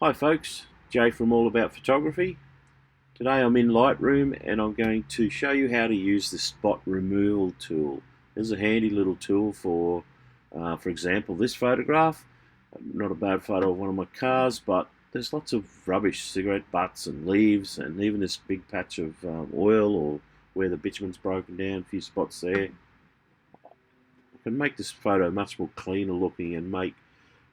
Hi folks, Jay from All About Photography. Today I'm in Lightroom and I'm going to show you how to use the spot removal tool. This is a handy little tool for example, this photograph. Not a bad photo of one of my cars, but there's lots of rubbish, cigarette butts and leaves, and even this big patch of oil or where the bitumen's broken down, a few spots there. I can make this photo much more cleaner looking and make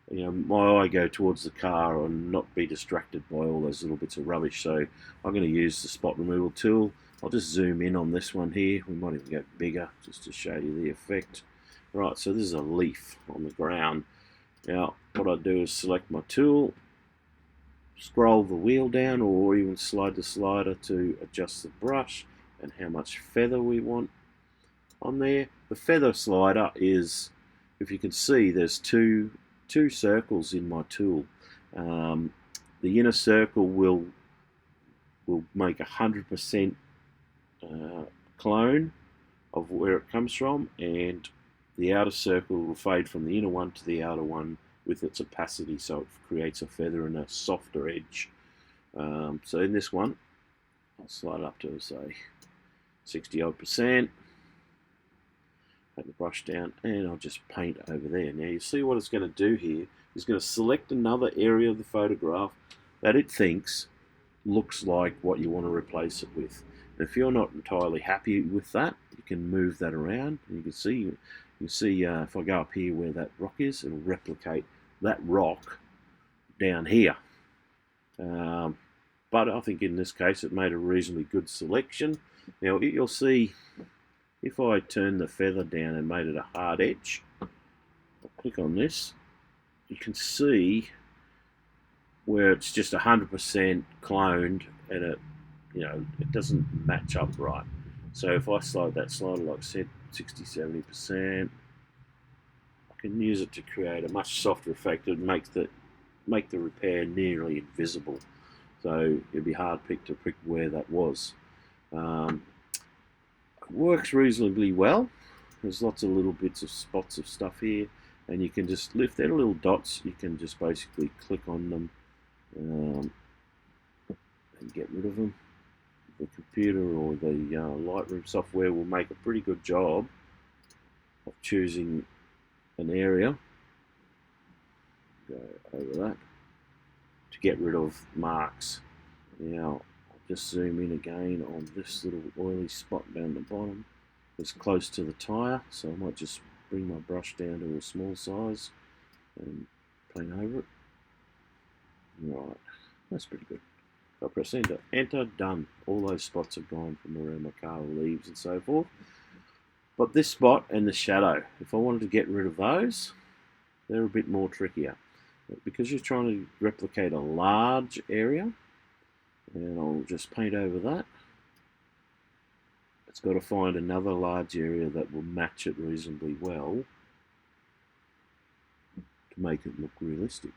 my eye go towards the car and not be distracted by all those little bits of rubbish. So I'm going to use the spot removal tool. I'll just zoom in on this one here. We might even go bigger just to show you the effect. Right, so this is a leaf on the ground. Now what I do is select my tool, scroll the wheel down, or even slide the slider to adjust the brush and how much feather we want on there. The feather slider is, if you can see, there's two circles in my tool. The inner circle will make 100% clone of where it comes from, and the outer circle will fade from the inner one to the outer one with its opacity, so it creates a feather and a softer edge. So in this one, I'll slide up to say 60-odd%. Take the brush down and I'll just paint over there. Now you see what it's going to do here is going to select another area of the photograph that it thinks looks like what you want to replace it with. And if you're not entirely happy with that, you can move that around. And you can see if I go up here where that rock is, it'll replicate that rock down here. But I think in this case it made a reasonably good selection. Now you'll see, if I turn the feather down and made it a hard edge, I'll click on this, you can see where it's just 100% cloned and it doesn't match up right. So if I slide that slider, like I said, 60-70%, I can use it to create a much softer effect and make the repair nearly invisible. So it'd be hard to pick where that was. Works reasonably well. There's lots of little bits of spots of stuff here, and you can just lift their little dots. You can just basically click on them and get rid of them. The computer or the Lightroom software will make a pretty good job of choosing an area. Go over that to get rid of marks. Now just zoom in again on this little oily spot down the bottom. It's close to the tyre, so I might just bring my brush down to a small size and paint over it. Right, that's pretty good. I'll press enter. Enter, done. All those spots are gone from around my car, leaves and so forth. But this spot and the shadow, if I wanted to get rid of those, they're a bit more trickier. But because you're trying to replicate a large area, and I'll just paint over that. It's got to find another large area that will match it reasonably well to make it look realistic.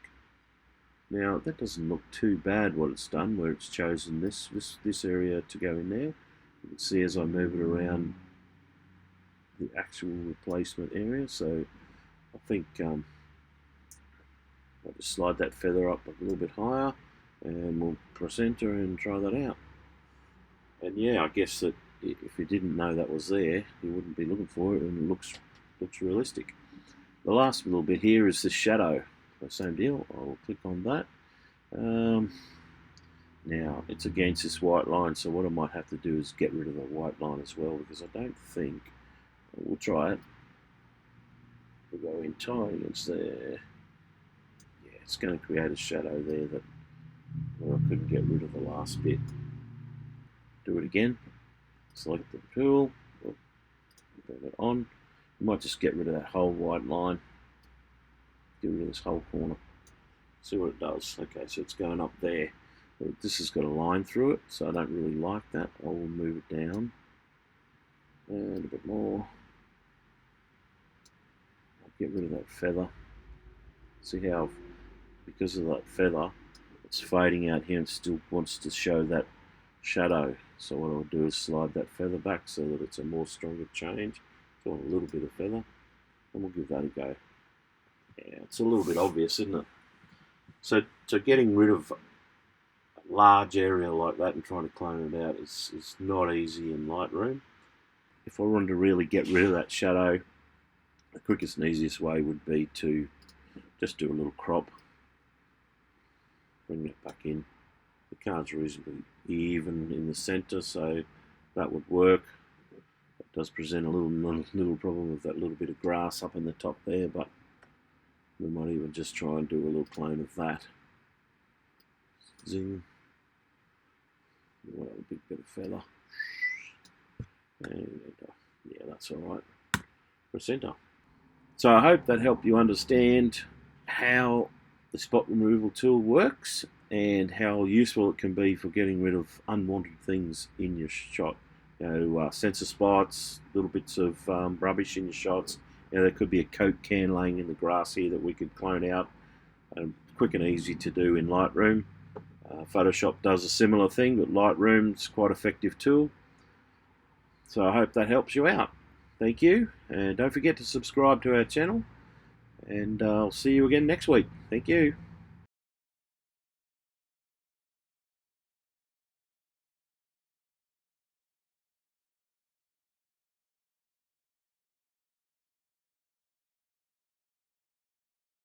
Now that doesn't look too bad what it's done, where it's chosen this area to go in there. You can see as I move it around the actual replacement area. So I think I'll just slide that feather up a little bit higher, and we'll press enter and try that out. And yeah, I guess that if you didn't know that was there, you wouldn't be looking for it, and it looks realistic. The last little bit here is the shadow. So same deal. I'll click on that. Now it's against this white line, so what I might have to do is get rid of the white line as well, because I don't think, we'll try it. We'll go entirely against there. Yeah, it's going to create a shadow there that I couldn't get rid of the last bit. Do it again. Select the tool. Bring it on. You might just get rid of that whole white line. Get rid of this whole corner. See what it does. Okay, so it's going up there. This has got a line through it, so I don't really like that. I will move it down and a bit more. I'll get rid of that feather. See how, because of that feather, it's fading out here and still wants to show that shadow. So what I'll do is slide that feather back so that it's a more stronger change. So a little bit of feather, and we'll give that a go. Yeah, it's a little bit obvious, isn't it? So getting rid of a large area like that and trying to clone it out is not easy in Lightroom. If I wanted to really get rid of that shadow, the quickest and easiest way would be to just do a little crop, bring it back in. The card's reasonably even in the center, so that would work. It does present a little problem with that little bit of grass up in the top there, but we might even just try and do a little clone of that. Zing. A big bit of feather. And yeah, that's all right. Press enter. So I hope that helped you understand how the spot removal tool works and how useful it can be for getting rid of unwanted things in your shot. You know, sensor spots, little bits of rubbish in your shots. You know, there could be a Coke can laying in the grass here that we could clone out. Quick and easy to do in Lightroom. Photoshop does a similar thing, but Lightroom's quite an effective tool. So I hope that helps you out. Thank you, and don't forget to subscribe to our channel, and I'll see you again next week. Thank you.